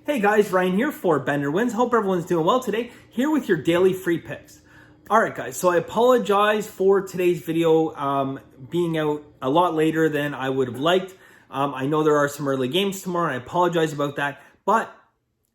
Hey guys, Ryan here for Bender Wins. Hope everyone's doing well today. Here with your daily free picks. All right, guys. So I apologize for today's video being out a lot later than I would have liked. I know there are some early games tomorrow. I apologize about that, but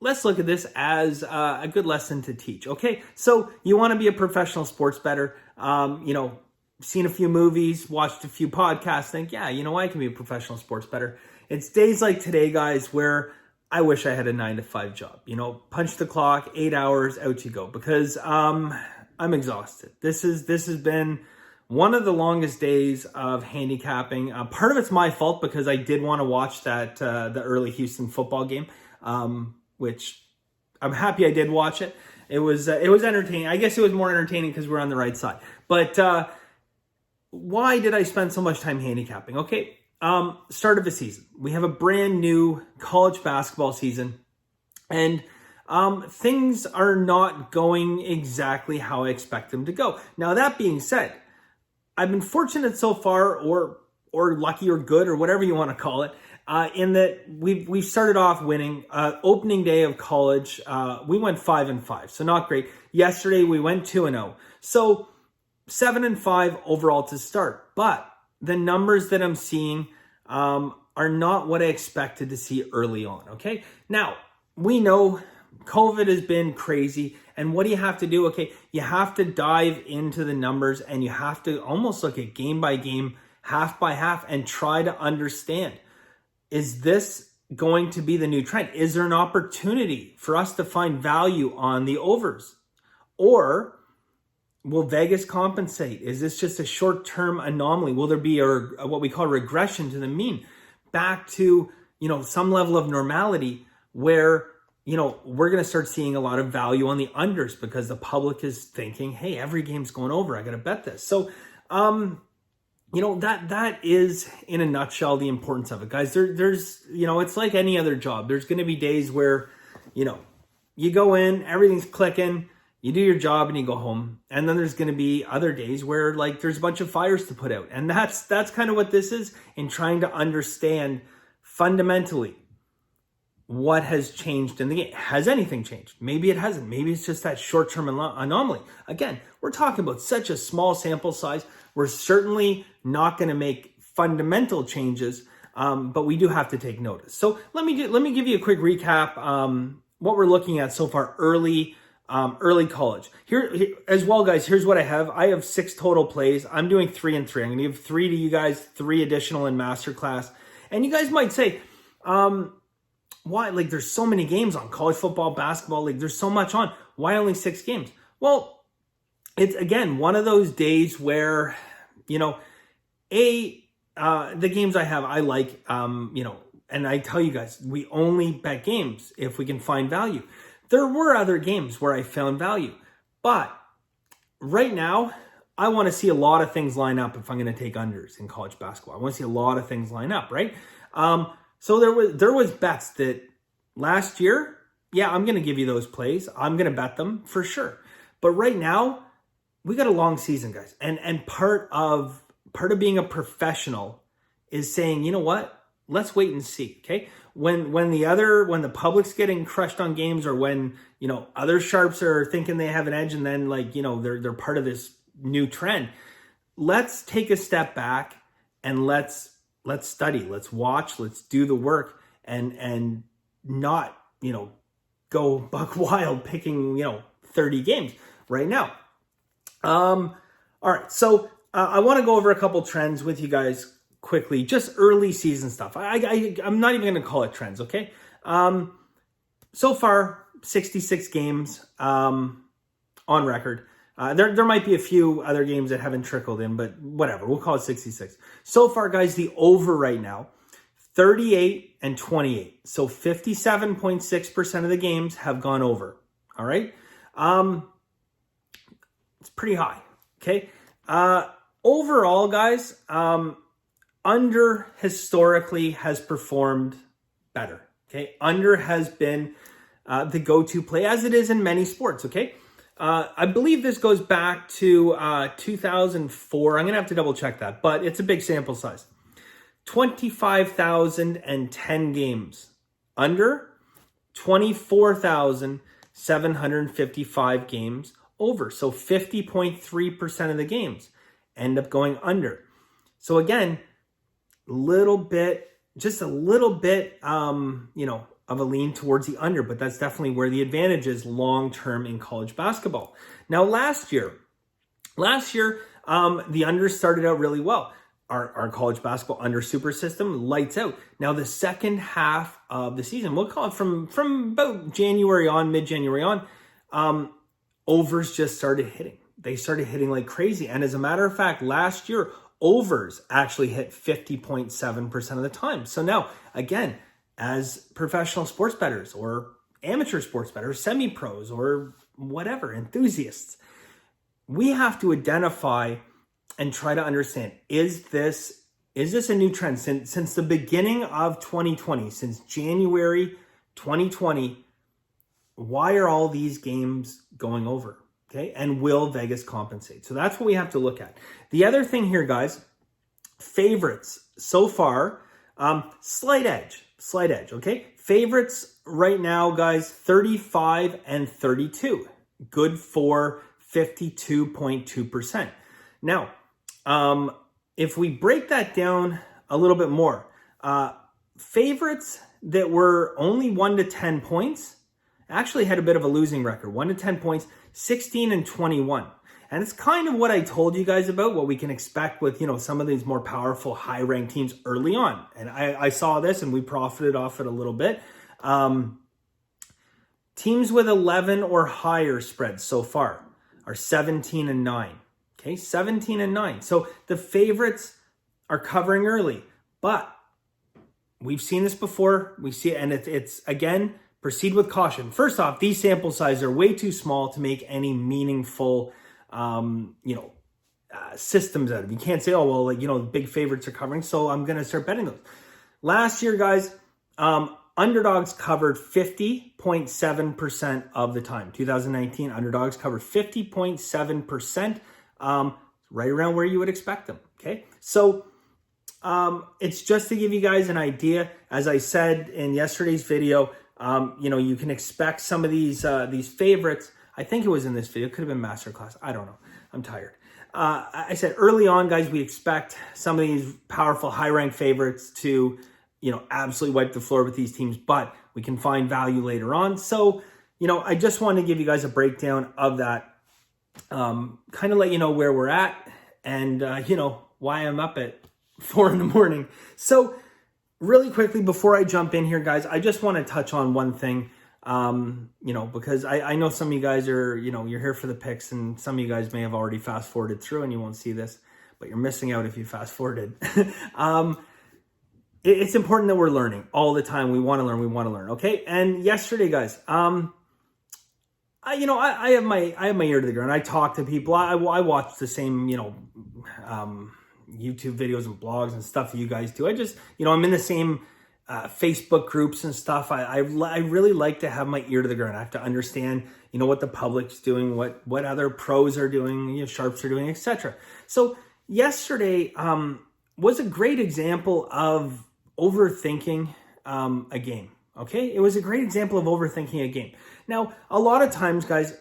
let's look at this as a good lesson to teach. Okay, so you want to be a professional sports bettor. Seen a few movies, watched a few podcasts. Think, yeah, I can be a professional sports bettor. It's days like today, guys, where I wish I had a 9-to-5 job. Punch the clock, 8 hours, out you go. Because I'm exhausted. This has been one of the longest days of handicapping. Part of it's my fault because I did want to watch the early Houston football game, which I'm happy I did watch it. It was entertaining. I guess it was more entertaining because we're on the right side. But why did I spend so much time handicapping? Okay. Start of a season. We have a brand new college basketball season, and things are not going exactly how I expect them to go. Now, that being said, I've been fortunate so far, or lucky or good, or whatever you want to call it, in that we've started off winning. Opening day of college, we went 5-5, so not great. Yesterday we went 2-0, so 7-5 overall to start, but the numbers that I'm seeing are not what I expected to see early on, okay? Now, we know COVID has been crazy, and what do you have to do? Okay, you have to dive into the numbers, and you have to almost look at game by game, half by half, and try to understand, is this going to be the new trend? Is there an opportunity for us to find value on the overs? Or will Vegas compensate? Is this just a short-term anomaly? Will there be what we call regression to the mean, back to, some level of normality where, we're going to start seeing a lot of value on the unders because the public is thinking, hey, every game's going over. I got to bet this. So, that is in a nutshell the importance of it, guys. There's it's like any other job. There's going to be days where, you go in, everything's clicking, you do your job and you go home. And then there's going to be other days where there's a bunch of fires to put out. And that's kind of what this is, in trying to understand fundamentally what has changed in the game. Has anything changed? Maybe it hasn't. Maybe it's just that short-term anomaly. Again, we're talking about such a small sample size. We're certainly not going to make fundamental changes, but we do have to take notice. So let me give you a quick recap. What we're looking at so far early college. Here as well, guys, here's what I have. I have 6 total plays. I'm doing 3 and 3. I'm going to give 3 to you guys, 3 additional in Masterclass. And you guys might say, why? There's so many games on college football, basketball, there's so much on. Why only 6 games? Well, it's, again, one of those days where, the games I have, I like, and I tell you guys, we only bet games if we can find value. There were other games where I found value, but right now, I want to see a lot of things line up if I'm going to take unders in college basketball. I want to see a lot of things line up, right? So there was bets that last year, yeah, I'm going to give you those plays. I'm going to bet them for sure. But right now, we got a long season, guys. And part of being a professional is saying, you know what? Let's wait and see, okay? When the public's getting crushed on games, or when, other sharps are thinking they have an edge, and then they're part of this new trend, let's take a step back and let's study, let's watch, let's do the work, and not, go buck wild picking, 30 games right now. All right. So I want to go over a couple trends with you guys quickly, just early season stuff. I'm not even going to call it trends, okay? So far, 66 games on record. There might be a few other games that haven't trickled in, but whatever. We'll call it 66. So far, guys, the over right now, 38 and 28. So 57.6% of the games have gone over. All right? It's pretty high, okay? Overall, guys, under historically has performed better, okay? Under has been the go-to play, as it is in many sports, okay? I believe this goes back to 2004. I'm going to have to double check that, but it's a big sample size. 25,010 games under, 24,755 games over. So 50.3% of the games end up going under. So again, just a little bit, of a lean towards the under, but that's definitely where the advantage is long-term in college basketball. Now, last year, the under started out really well. Our college basketball under super system, lights out. Now, the second half of the season, we'll call it from about January on, mid-January on, overs just started hitting. They started hitting like crazy. And as a matter of fact, last year, overs actually hit 50.7% of the time. So now, again, as professional sports bettors or amateur sports bettors, semi-pros or whatever, enthusiasts, we have to identify and try to understand, is this a new trend? Since the beginning of 2020, since January 2020, why are all these games going over? Okay, and will Vegas compensate? So that's what we have to look at. The other thing here, guys, favorites so far, slight edge, okay? Favorites right now, guys, 35 and 32, good for 52.2%. Now, if we break that down a little bit more, favorites that were only 1 to 10 points actually had a bit of a losing record. 1 to 10 points, 16 and 21. And it's kind of what I told you guys about what we can expect with, some of these more powerful, high-ranked teams early on. And I saw this and we profited off it a little bit. Teams with 11 or higher spreads so far are 17 and 9. Okay, 17 and 9. So the favorites are covering early, but we've seen this before. We see it, and it's again, proceed with caution. First off, these sample sizes are way too small to make any meaningful, systems out of. You can't say, oh, well, the big favorites are covering, so I'm going to start betting those. Last year, guys, underdogs covered 50.7% of the time. 2019, underdogs covered 50.7%. Right around where you would expect them. Okay. So, it's just to give you guys an idea. As I said in yesterday's video, you can expect some of these favorites. I think it was in this video. It could have been Masterclass. I don't know. I'm tired. I said early on, guys, we expect some of these powerful high-ranked favorites to, absolutely wipe the floor with these teams, but we can find value later on. So, I just wanted to give you guys a breakdown of that. Kind of let you know where we're at and, why I'm up at 4 a.m. So really quickly before I jump in here, guys, I just want to touch on one thing, because I know some of you guys are, you're here for the picks and some of you guys may have already fast forwarded through and you won't see this, but you're missing out if you fast forwarded. It's important that we're learning all the time. We want to learn. Okay. And yesterday, guys, I have my ear to the ground. I talk to people. I watch the same, YouTube videos and blogs and stuff that you guys do. I just, I'm in the same Facebook groups and stuff. I really like to have my ear to the ground. I have to understand, what the public's doing, what other pros are doing, sharps are doing, etc. So yesterday was a great example of overthinking a game. Okay, it was a great example of overthinking a game. Now, a lot of times, guys,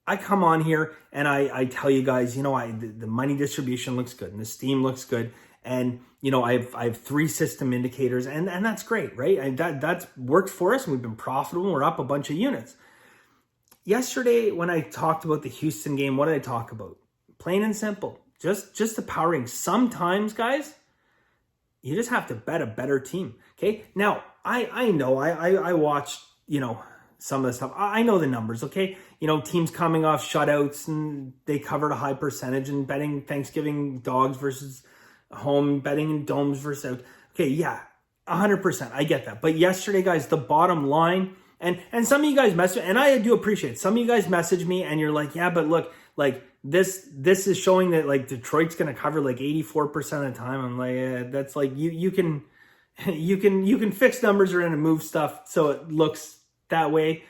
I come on here and I tell you guys, the money distribution looks good and the steam looks good. And, I have 3 system indicators and that's great, right? And that's worked for us and we've been profitable. We're up a bunch of units. Yesterday, when I talked about the Houston game, what did I talk about? Plain and simple, just the powering. Sometimes, guys, you just have to bet a better team. Okay. Now, I know I watched, some of the stuff. I know the numbers, okay? Teams coming off shutouts and they covered a high percentage and betting Thanksgiving dogs versus home, betting in domes versus out. Okay, yeah, 100%. I get that. But yesterday, guys, the bottom line, and some of you guys message, and I do appreciate it. Some of you guys message me and you're like, yeah, but look, this is showing that Detroit's going to cover 84% of the time. I'm like, that's you can fix numbers around and move stuff so it looks that way.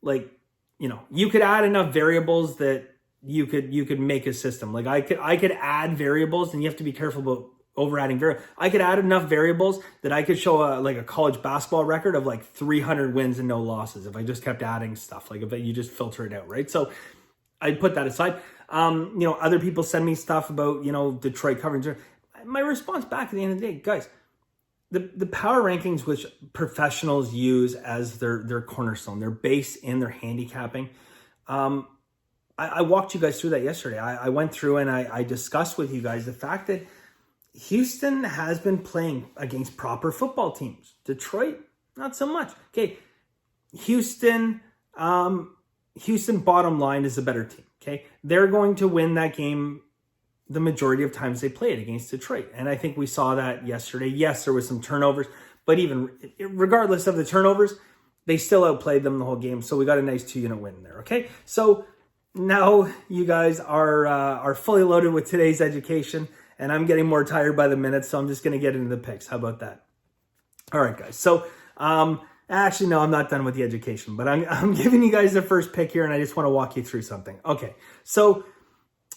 You could add enough variables that you could make a system. I could add variables, and you have to be careful about over adding variables. I could add enough variables that I could show a college basketball record of like 300 wins and no losses if I just kept adding stuff, like if you just filter it out, right? So I put that aside. Other people send me stuff about, Detroit coverage. My response back at the end of the day, guys, the power rankings, which professionals use as their cornerstone, their base in their handicapping. I walked you guys through that yesterday. I went through and I discussed with you guys the fact that Houston has been playing against proper football teams. Detroit, not so much. Okay, Houston bottom line is a better team. Okay, they're going to win that game the majority of times they play it against Detroit. And I think we saw that yesterday. Yes, there was some turnovers, but even regardless of the turnovers, they still outplayed them the whole game. So we got a nice 2-unit win there. Okay, so now you guys are fully loaded with today's education. And I'm getting more tired by the minute, so I'm just going to get into the picks. How about that? All right, guys. So, actually, no, I'm not done with the education, but I'm giving you guys the first pick here, and I just want to walk you through something. Okay, so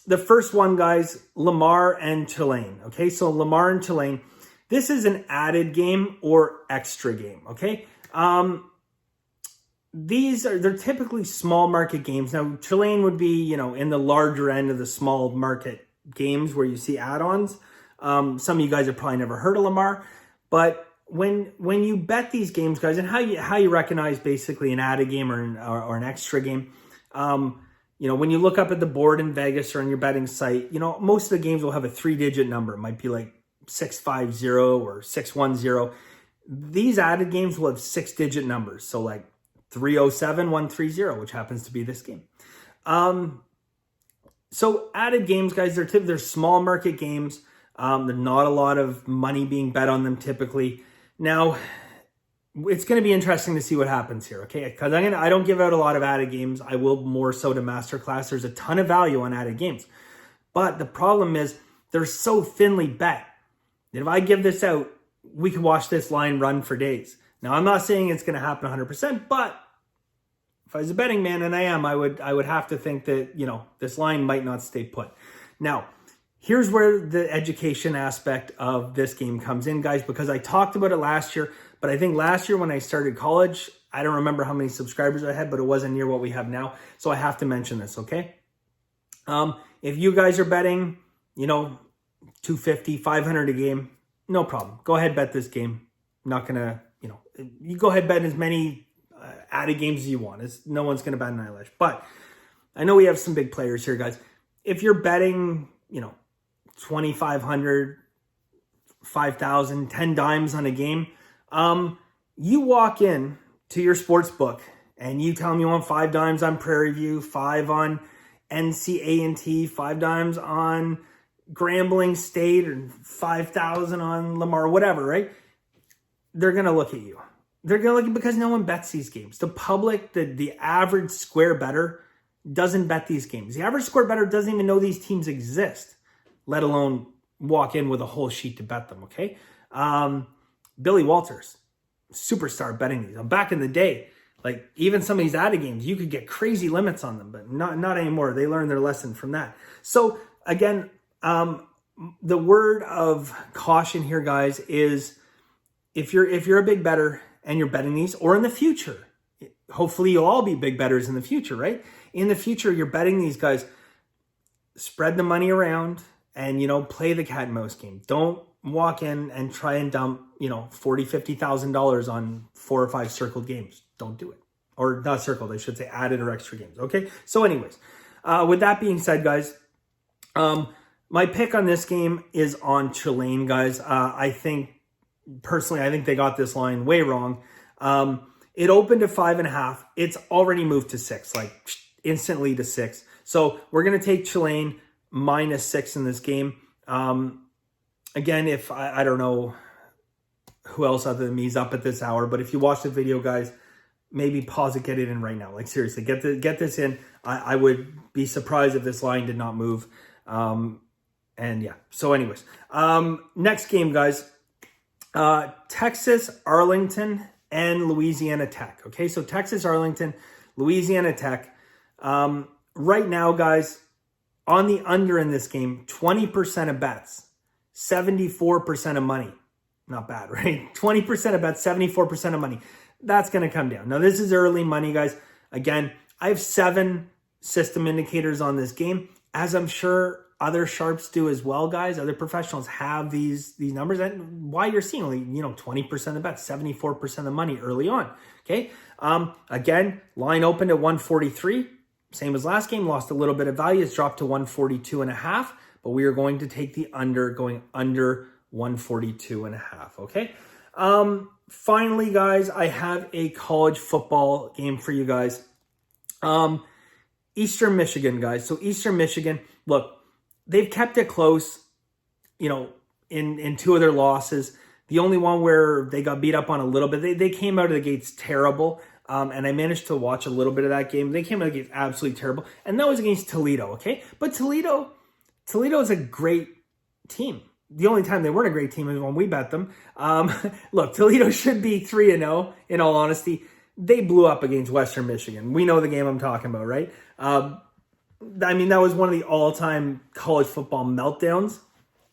the first one, guys, Lamar and Tulane. Okay, so Lamar and Tulane. This is an added game or extra game, okay? They're typically small market games. Now, Tulane would be, in the larger end of the small market games where you see add-ons. Some of you guys have probably never heard of Lamar, but when you bet these games, guys, and how you recognize basically an added game or an extra game, when you look up at the board in Vegas or on your betting site, most of the games will have a 3-digit number. It might be like 650 or 610. These added games will have 6-digit numbers, so like 307 130, which happens to be this game. So added games, guys, they're small market games. There's not a lot of money being bet on them typically. Now, it's going to be interesting to see what happens here, okay? Because I don't give out a lot of added games. I will more so to Masterclass. There's a ton of value on added games. But the problem is they're so thinly bet that if I give this out, we can watch this line run for days. Now, I'm not saying it's going to happen 100%, but if I was a betting man, and I am, I would have to think that, this line might not stay put. Now, here's where the education aspect of this game comes in, guys, because I talked about it last year, but I think last year when I started college, I don't remember how many subscribers I had, but it wasn't near what we have now. So I have to mention this, okay? If you guys are betting, 250, 500 a game, no problem. Go ahead, bet this game. I'm not going to, you go ahead, bet as many added games as you want. No one's going to bat an eyelash. But I know we have some big players here, guys. If you're betting, 2,500, 5,000, 10 dimes on a game, you walk in to your sports book and you tell them you want 5 dimes on Prairie View, 5 on NCA&T, 5 dimes on Grambling State, and 5,000 on Lamar, whatever, right? They're going to look at you. They're going to look at, because no one bets these games. The public, the average square bettor doesn't bet these games. The average square bettor doesn't even know these teams exist, let alone walk in with a whole sheet to bet them, okay? Billy Walters, superstar betting these. Back in the day, like even some of these added games, you could get crazy limits on them, but not anymore. They learned their lesson from that. So again, the word of caution here, guys, is if you're a big bettor and you're betting these, or in the future, hopefully you'll all be big bettors in the future, right? In the future, you're betting these guys, spread the money around and, play the cat and mouse game. Don't walk in and try and dump, $40,000, $50,000 on 4 or 5 circled games. Don't do it. Or not circled, I should say added or extra games. Okay. So anyways, with that being said, guys, my pick on this game is on Tulane, guys. Personally, I think they got this line way wrong. It opened to 5.5. It's already moved to 6, like instantly to 6. So we're going to take Tulane -6 in this game. Again, if I don't know who else other than me is up at this hour, but if you watch the video, guys, maybe pause it, get it in right now. Like seriously, get this in. I would be surprised if this line did not move. And yeah, so anyways, next game, guys, Texas, Arlington, and Louisiana Tech. Okay, so Texas, Arlington, Louisiana Tech. Right now, guys, on the under in this game, 20% of bets 74% of money. Not bad, right? 20% of bet, 74% of money. That's going to come down. Now, this is early money, guys. Again, I have 7 system indicators on this game, as I'm sure other sharps do as well, guys. Other professionals have these numbers, and why you're seeing only 20% of bets, 74% of money early on. Okay. Again, line opened at 143, same as last game. Lost a little bit of value. It's dropped to 142.5, but we are going to take the under, going under 142.5. Okay. Finally, guys, I have a college football game for you guys. Eastern Michigan, guys. So Eastern Michigan, look, they've kept it close, in 2 of their losses. The only one where they got beat up on a little bit, they came out of the gates terrible. And I managed to watch a little bit of that game. They came out of the gates absolutely terrible. And that was against Toledo, okay? But Toledo is a great team. The only time they weren't a great team is when we bet them. Look, Toledo should be 3-0, in all honesty. They blew up against Western Michigan. We know the game I'm talking about, right? That was one of the all-time college football meltdowns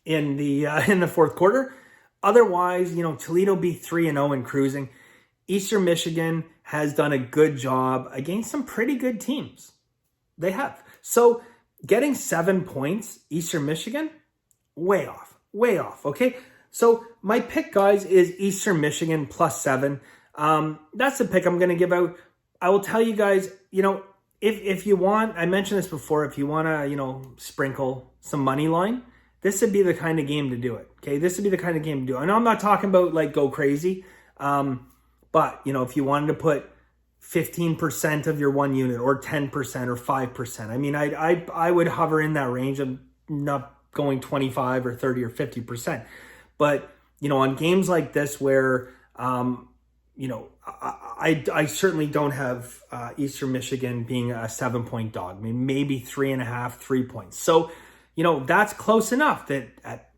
in the fourth quarter. Otherwise, Toledo be 3-0 and cruising. Eastern Michigan has done a good job against some pretty good teams. They have. So getting 7 points, Eastern Michigan, way off, okay? So my pick, guys, is Eastern Michigan +7. That's the pick I'm going to give out. I will tell you guys, if you want, I mentioned this before, if you want to, sprinkle some money line, this would be the kind of game to do it. Okay. This would be the kind of game to do it. I know I'm not talking about like go crazy. But if you wanted to put 15% of your one unit or 10% or 5%, I would hover in that range of not going 25 or 30 or 50%. But, on games like this where, I certainly don't have Eastern Michigan being a 7-point dog. Maybe 3.5, 3 points. So, that's close enough that at,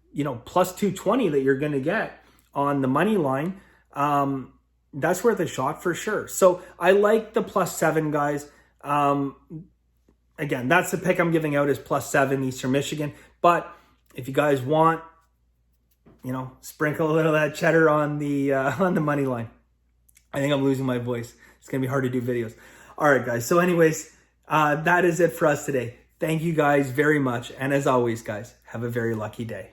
plus 220 that you're going to get on the money line. That's worth a shot for sure. So I like the +7, guys. Again, that's the pick I'm giving out is +7 Eastern Michigan. But if you guys want, sprinkle a little of that cheddar on the money line. I think I'm losing my voice. It's going to be hard to do videos. All right, guys. So anyways, that is it for us today. Thank you guys very much. And as always, guys, have a very lucky day.